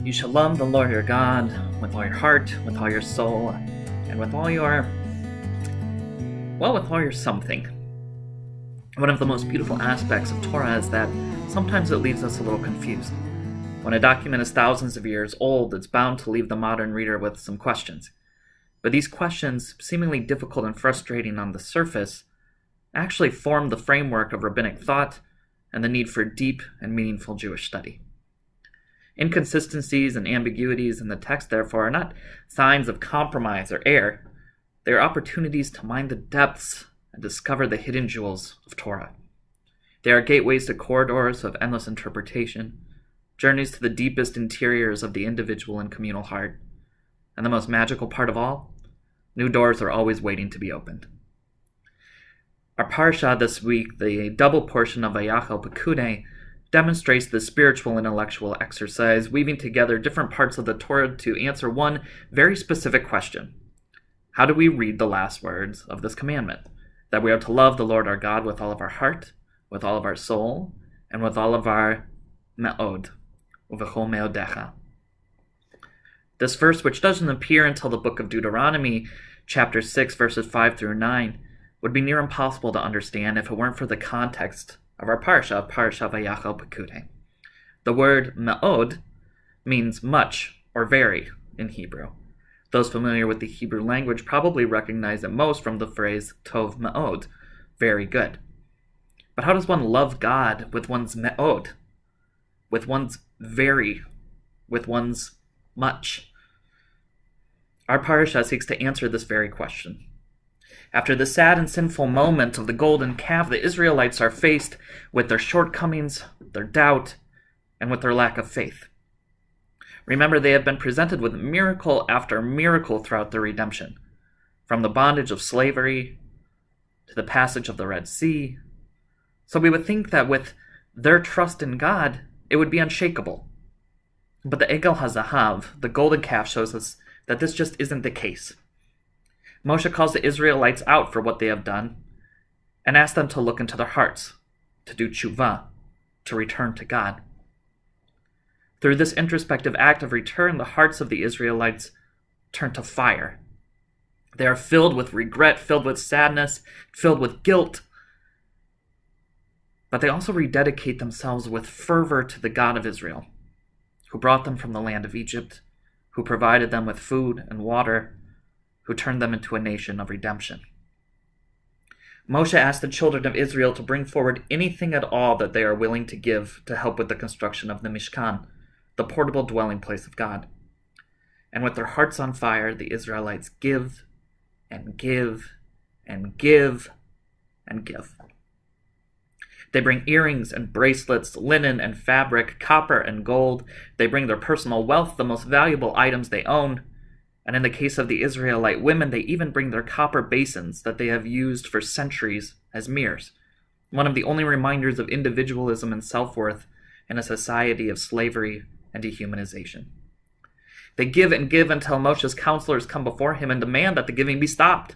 You shall love the Lord your God with all your heart, with all your soul, and with all your something. One of the most beautiful aspects of Torah is that sometimes it leaves us a little confused. When a document is thousands of years old, it's bound to leave the modern reader with some questions. But these questions, seemingly difficult and frustrating on the surface, actually form the framework of rabbinic thought and the need for deep and meaningful Jewish study. Inconsistencies and ambiguities in the text, therefore, are not signs of compromise or error. They are opportunities to mine the depths and discover the hidden jewels of Torah. They are gateways to corridors of endless interpretation, journeys to the deepest interiors of the individual and communal heart. And the most magical part of all, new doors are always waiting to be opened. Our Parashat this week, the double portion of Vayakhel Pekudei, demonstrates the spiritual and intellectual exercise, weaving together different parts of the Torah to answer one very specific question. How do we read the last words of this commandment? That we are to love the Lord our God with all of our heart, with all of our soul, and with all of our me'od, uvechol me'odecha. This verse, which doesn't appear until the book of Deuteronomy, chapter 6, verses 5 through 9, would be near impossible to understand if it weren't for the context of our Parashat Vayakhel Pekudei. The word me'od means much or very in Hebrew. Those familiar with the Hebrew language probably recognize it most from the phrase tov me'od, very good. But how does one love God with one's me'od, with one's very, with one's much? Our Parashat seeks to answer this very question. After the sad and sinful moment of the golden calf, the Israelites are faced with their shortcomings, their doubt, and with their lack of faith. Remember, they have been presented with miracle after miracle throughout their redemption, from the bondage of slavery to the passage of the Red Sea. So we would think that with their trust in God, it would be unshakable. But the Egel HaZahav, the golden calf, shows us that this just isn't the case. Moshe calls the Israelites out for what they have done and asks them to look into their hearts, to do tshuva, to return to God. Through this introspective act of return, the hearts of the Israelites turn to fire. They are filled with regret, filled with sadness, filled with guilt, but they also rededicate themselves with fervor to the God of Israel, who brought them from the land of Egypt, who provided them with food and water, who turned them into a nation of redemption. Moshe asked the children of Israel to bring forward anything at all that they are willing to give to help with the construction of the Mishkan, the portable dwelling place of God. And with their hearts on fire, the Israelites give and give and give and give. They bring earrings and bracelets, linen and fabric, copper and gold. They bring their personal wealth, the most valuable items they own. And in the case of the Israelite women, they even bring their copper basins that they have used for centuries as mirrors, one of the only reminders of individualism and self-worth in a society of slavery and dehumanization. They give and give until Moshe's counselors come before him and demand that the giving be stopped.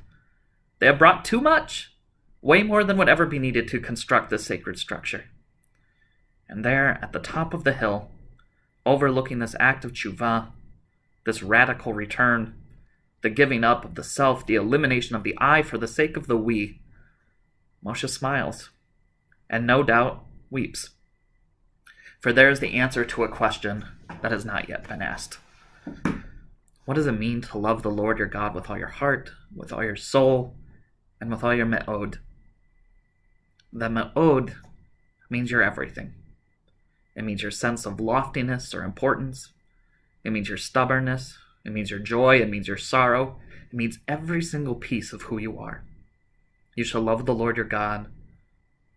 They have brought too much, way more than would ever be needed to construct this sacred structure. And there, at the top of the hill, overlooking this act of tshuva, this radical return, the giving up of the self, the elimination of the I for the sake of the we, Moshe smiles, and no doubt weeps. For there is the answer to a question that has not yet been asked. What does it mean to love the Lord your God with all your heart, with all your soul, and with all your me'od? The me'od means your everything. It means your sense of loftiness or importance. It means your stubbornness. It means your joy. It means your sorrow. It means every single piece of who you are. You shall love the Lord your God,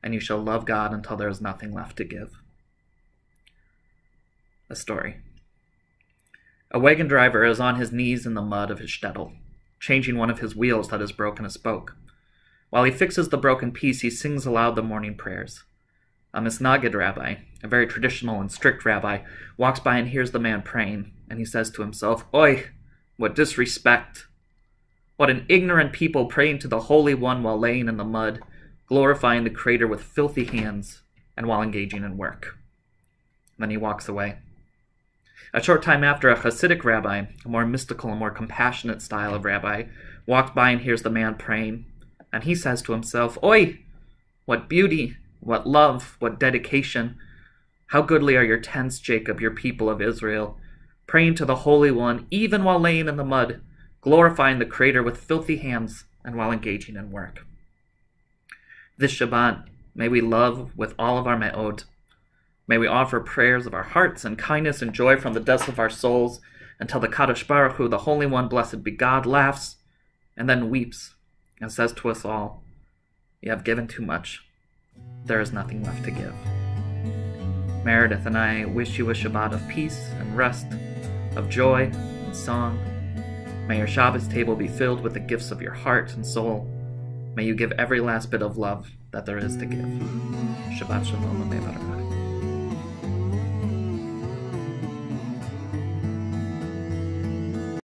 and you shall love God until there is nothing left to give. A story. A wagon driver is on his knees in the mud of his shtetl, changing one of his wheels that has broken a spoke. While he fixes the broken piece, he sings aloud the morning prayers. A misnagid rabbi, a very traditional and strict rabbi, walks by and hears the man praying, and he says to himself, "Oi, what disrespect! What an ignorant people praying to the Holy One while laying in the mud, glorifying the Creator with filthy hands, and while engaging in work." Then he walks away. A short time after, a Hasidic rabbi, a more mystical and more compassionate style of rabbi, walked by and hears the man praying, and he says to himself, "Oi! What beauty, what love, what dedication! How goodly are your tents, Jacob, your people of Israel, praying to the Holy One, even while laying in the mud, glorifying the Creator with filthy hands and while engaging in work." This Shabbat, may we love with all of our me'od. May we offer prayers of our hearts and kindness and joy from the depths of our souls until the Kadosh Baruch Hu, the Holy One, blessed be God, laughs and then weeps and says to us all, "You have given too much. There is nothing left to give." Meredith and I wish you a Shabbat of peace and rest, of joy and song. May your Shabbos table be filled with the gifts of your heart and soul. May you give every last bit of love that there is to give. Shabbat Shalom.